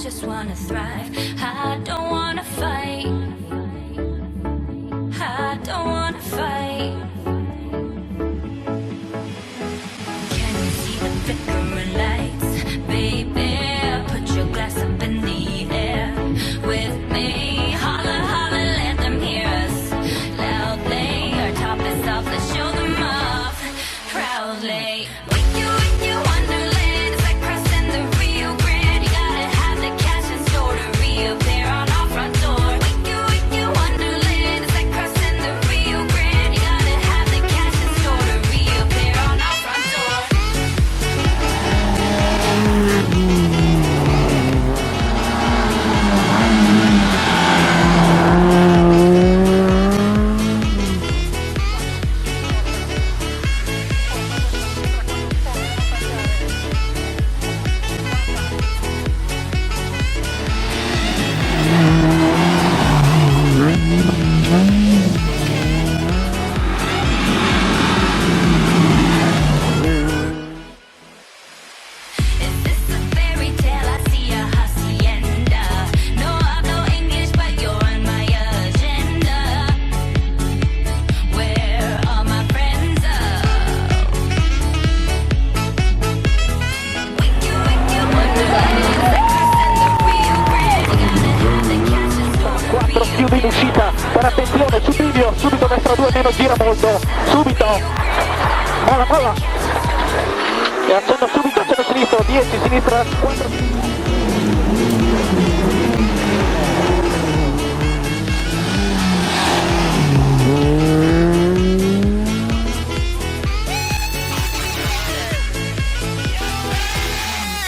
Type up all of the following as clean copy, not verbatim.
just wanna thrive. I don't wanna fight. I don't wanna fight. Can you see the flickering lights, baby? Put your glass up in the air with me. Holler, holler, let them hear us loudly. Our top is off, let's show them off proudly. With you, Wonderland. It's like crossing the Rio Grande. You gotta have the cash in store to reappear on our front door. With you, Wonderland. It's like crossing the Rio Grande. You gotta have the cash in store to reappear on our front door. Is this a fairy tale? I see a hacienda. No hablo English, but you're on my agenda. Where are my friends? With you, Wonderland. Like crossing the Rio Grande. You gotta have the cash in store to 4 chiude in uscita, per attenzione, su bivio, subito destra 2 meno, gira molto, subito, molla, molla, e accenno subito, accenno sinistro, 10, sinistra, 4.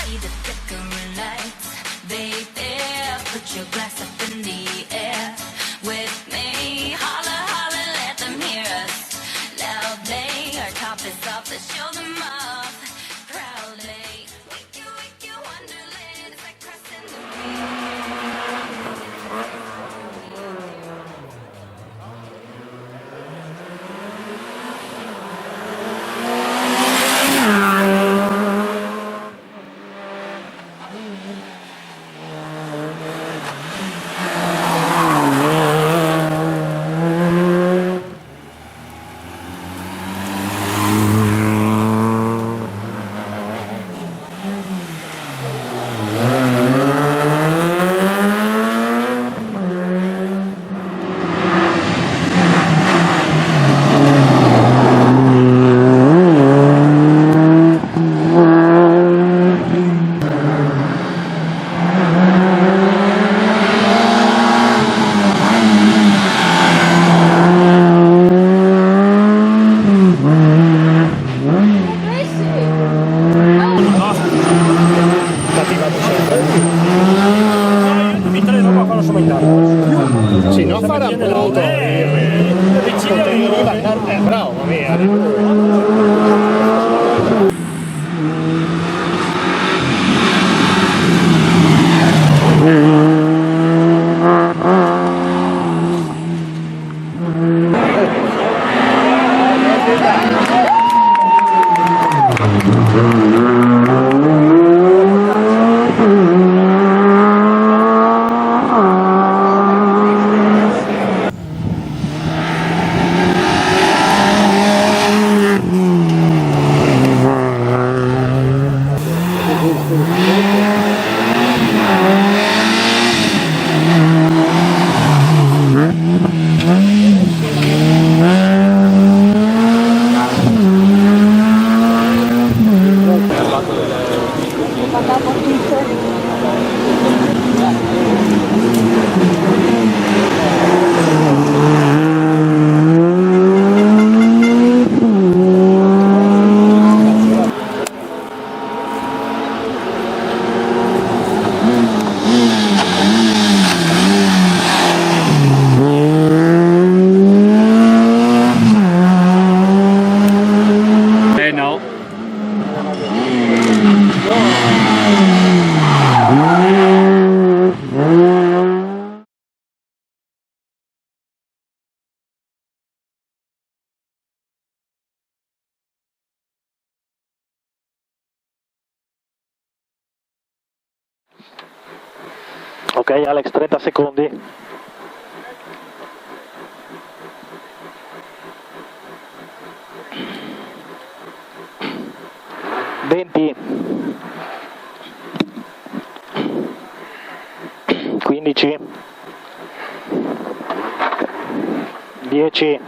see the flickering lights, baby. Put your glass up in the air with me. Holler, holler, let them hear us loudly. Our top is off, let's show them off proudly. With you, Wonderland. It's like crossing the Sì, non farà brutto. Bravo, Ok Alex, 30 secondi. Venti, 15, 10,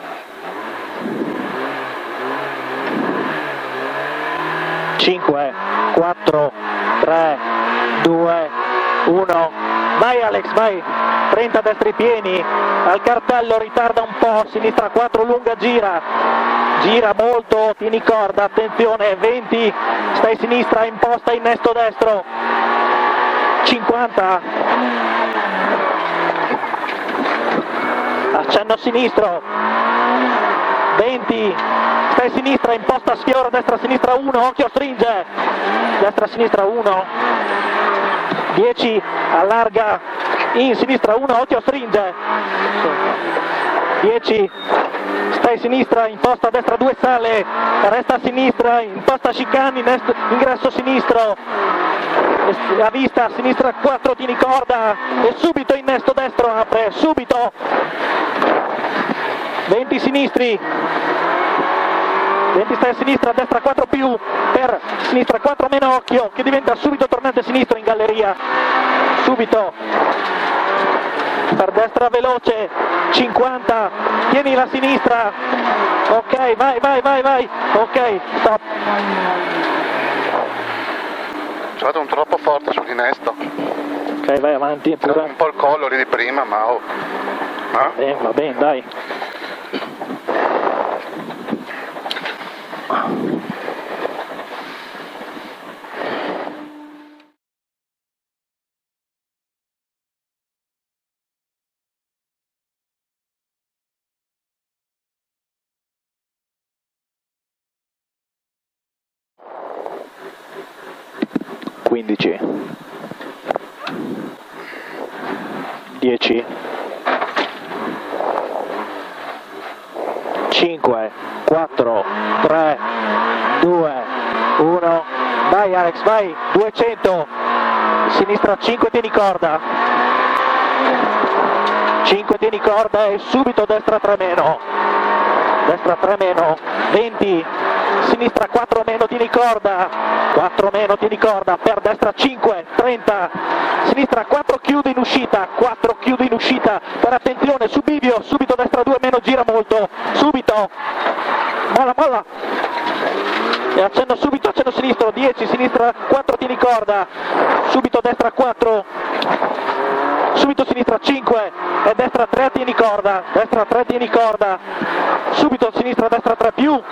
5, 4, 3, 2, 1, vai Alex, vai, 30 destri pieni, al cartello ritarda un po', sinistra 4 lunga gira molto, tieni corda, attenzione, 20, stai sinistra, imposta, innesto destro, 50, accenno sinistro, 20, stai sinistra, imposta, sfiora, destra, sinistra 1, occhio stringe, destra, sinistra 1, 10, allarga, in sinistra 1, occhio stringe, 10, stai sinistra, imposta destra 2 sale, resta a sinistra, imposta chicane, ingresso sinistro, a vista, sinistra 4 tieni corda e subito innesto destro apre, subito, 20 sinistri, 20 stai a sinistra, destra 4 più, per sinistra 4 meno occhio, che diventa subito tornante sinistro in galleria, subito, per destra veloce, 50, tieni la sinistra, ok, vai, ok, stop. C'è stato un troppo forte sull'innesto. Ok, vai avanti pure. Un po' il collo lì di prima, ma oh. Va bene, dai. Quindici, 10, 5, 4, 3, 2, 1, vai Alex, vai, 200, sinistra 5 tieni corda, 5 tieni corda e subito destra 3 meno, destra 3 meno, 20, sinistra 4 meno tieni corda, 4 meno tieni corda, per destra 5, 30, sinistra 4 chiude in uscita, 4 chiude in uscita, per attenzione su bivio, subito destra 2 meno gira molto, subito, molla, e accenno subito, accenno sinistro, 10, sinistra 4 tieni corda, subito destra 4, subito sinistra 5 e destra 3 tieni corda, destra 3 tieni corda, subito sinistra destra 3 più,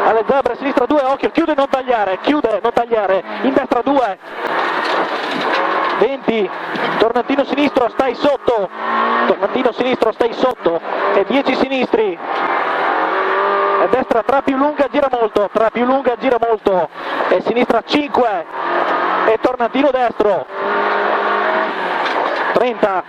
alle zebre sinistra 2, occhio, chiude non tagliare, in destra 2, 20, tornantino sinistro stai sotto, e 10 sinistri, e destra 3 più lunga gira molto, e sinistra 5, e tornantino destro, 30,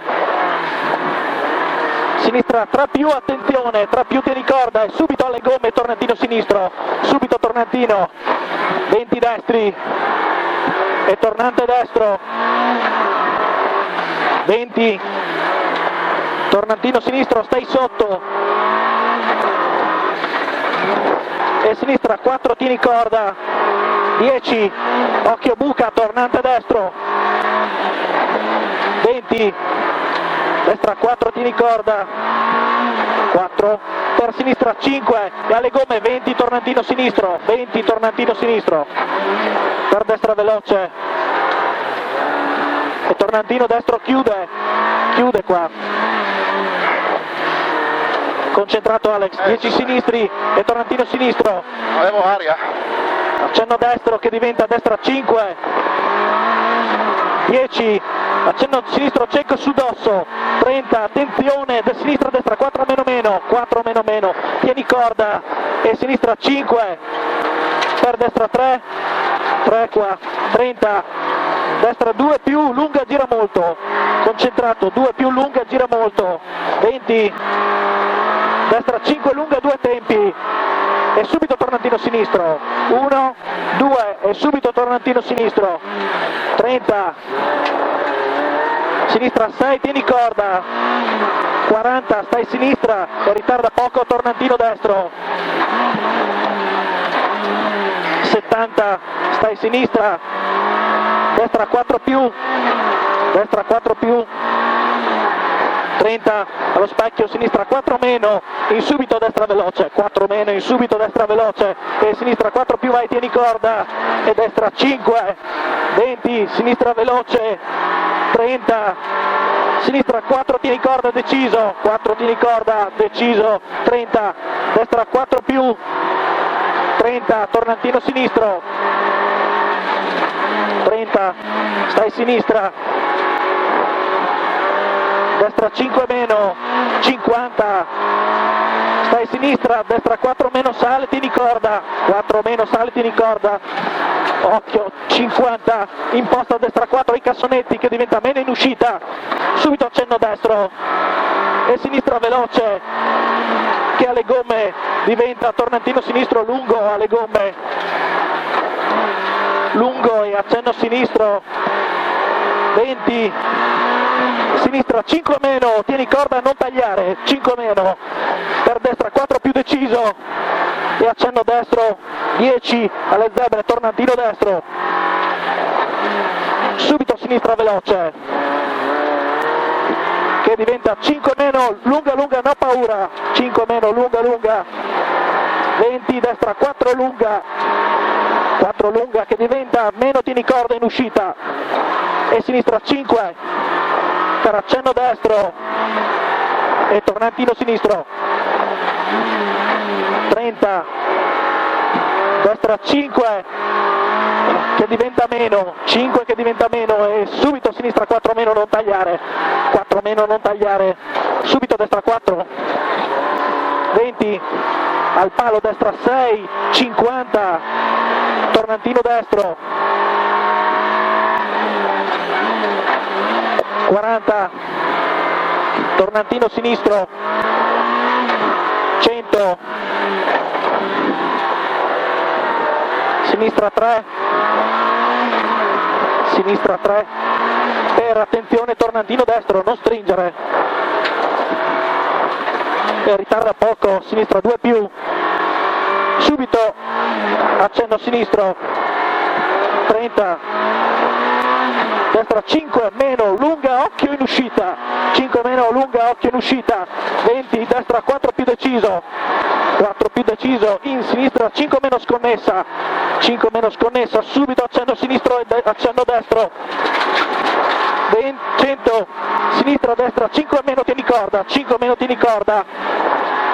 sinistra 3 più, attenzione, 3 più tieni corda e subito alle gomme tornantino sinistro, subito tornantino, 20 destri e tornante destro, 20, tornantino sinistro, stai sotto, e sinistra 4 tieni corda, 10, occhio buca, tornante destro, 20, destra 4 tieni corda, 4, per sinistra 5 e alle gomme 20 tornantino sinistro, per destra veloce e tornantino destro chiude qua, concentrato Alex, 10 sinistri e tornantino sinistro, Avevo aria. accenno destro che diventa destra 5, 10, accenno sinistro cieco su dosso, 30, attenzione, da sinistra a destra 4 meno, tieni corda e sinistra 5, per destra 3 qua, 30, destra 2 più, lunga gira molto, concentrato, 2 più lunga gira molto, 20, destra 5 lunga 2 tempi e subito tornantino sinistro, 1, 2 e subito tornantino sinistro, 30, sinistra 6, tieni corda, 40, stai sinistra e ritarda poco, tornantino destro, 70, stai sinistra, destra 4 più, destra 4 più, 30, allo specchio, sinistra 4 meno, in subito destra veloce, 4 meno, in subito destra veloce, e sinistra 4 più, vai, tieni corda, e destra 5, 20, sinistra veloce, 30, sinistra 4, tieni corda, deciso, 4, tieni corda, deciso, 30, destra 4 più, 30, tornantino sinistro, 30, stai sinistra, destra 5 meno, 50, stai sinistra, destra 4 meno, sale, tieni corda, 4 meno, sale, tieni corda, occhio, 50, imposta destra 4 i cassonetti che diventa meno in uscita, subito accenno destro, e sinistra veloce, che alle gomme diventa tornantino sinistro lungo, alle gomme, lungo e accenno sinistro, 20, sinistra 5 meno, tieni corda, non tagliare, 5 meno, per destra 4 più deciso, e accenno destro, 10 alle zebre, tornantino destro, subito sinistra veloce, che diventa 5 meno, lunga lunga, no paura, 5 meno, lunga lunga, 20, destra 4 lunga, 4 lunga che diventa meno, tieni corda in uscita, e sinistra 5, per accenno destro, e tornantino sinistro, 30, destra 5, che diventa meno, 5 che diventa meno, e subito sinistra 4 meno, non tagliare, 4 meno, non tagliare, subito destra 4, 20, al palo destra 6, 50, tornantino destro, 40, tornantino sinistro, 100, sinistra 3, sinistra 3, per attenzione tornantino destro, non stringere, e ritarda poco, sinistra 2 più, subito accenno sinistro, 30, destra 5 meno, lunga, occhio in uscita, 5 meno, lunga, occhio in uscita, 20, destra 4 più deciso, 4 più deciso, in sinistra 5 meno sconnessa, 5 meno sconnessa, subito accenno sinistro e accenno destro, 20, 100, sinistra, destra 5 meno, tieni corda, 5 meno, tieni corda,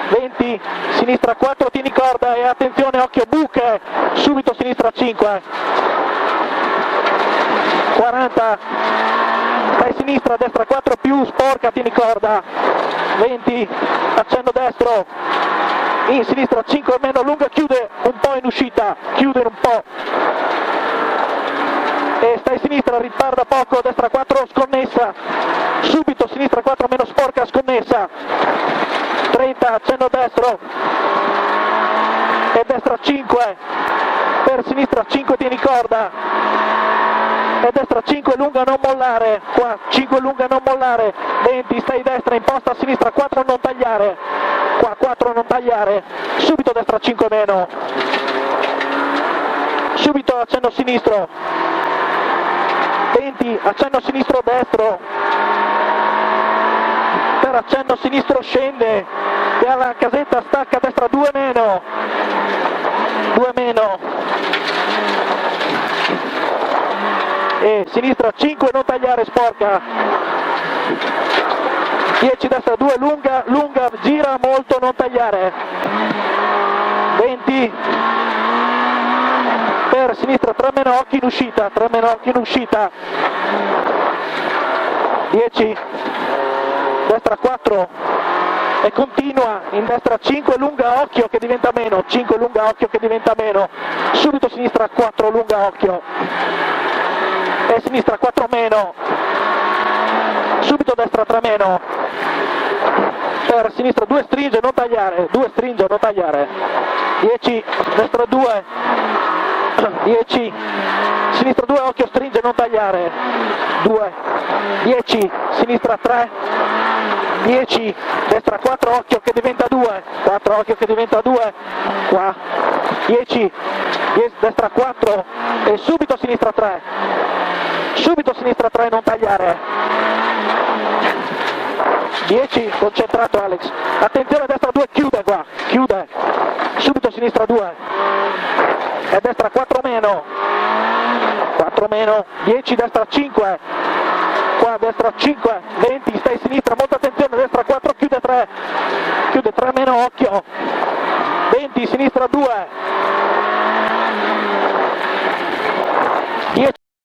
20, sinistra 4, tieni corda, e attenzione, occhio, buche, subito sinistra 5, 40, stai sinistra, destra 4 più, sporca, tieni corda, 20, accenno destro, in sinistra 5 meno, lunga, chiude un po' in uscita, chiude un po', e stai sinistra, ritarda poco, destra 4 sconnessa, subito sinistra 4 meno, sporca, sconnessa, 30, accenno destro, e destra 5, per sinistra 5 tieni corda, e destra 5 lunga, non mollare, qua 5 lunga, non mollare, 20, stai destra, imposta a sinistra 4, non tagliare, qua 4 non tagliare, subito destra 5 meno, subito accenno sinistro, 20, accenno sinistro destro, per accenno sinistro scende, e alla casetta stacca destra 2 meno, 2 meno, e sinistra 5 non tagliare, sporca, 10 destra 2 lunga, lunga, gira molto, non tagliare, 20, per sinistra 3 meno, occhi in uscita, 3 meno, occhi in uscita, 10, destra 4, e continua, in destra 5 lunga, occhio che diventa meno, 5 lunga, occhio che diventa meno, subito sinistra 4 lunga, occhio, e sinistra 4 meno, subito destra 3 meno, per sinistra 2 stringe, non tagliare, 2 stringe, non tagliare, 10, destra 2, 10, sinistra 2, occhio stringe, non tagliare, 2, 10, sinistra 3, 10, destra 4, occhio che diventa 2, 4, occhio che diventa 2, qua, 10, destra 4 e subito sinistra 3, non tagliare, 10, concentrato Alex, attenzione destra 2, chiude qua, chiude, subito sinistra 2 e destra 4 meno, 10, destra 5, qua destra 5, 20, stai a sinistra, molta attenzione, destra 4, chiude 3 meno, occhio, 20, sinistra 2, 10.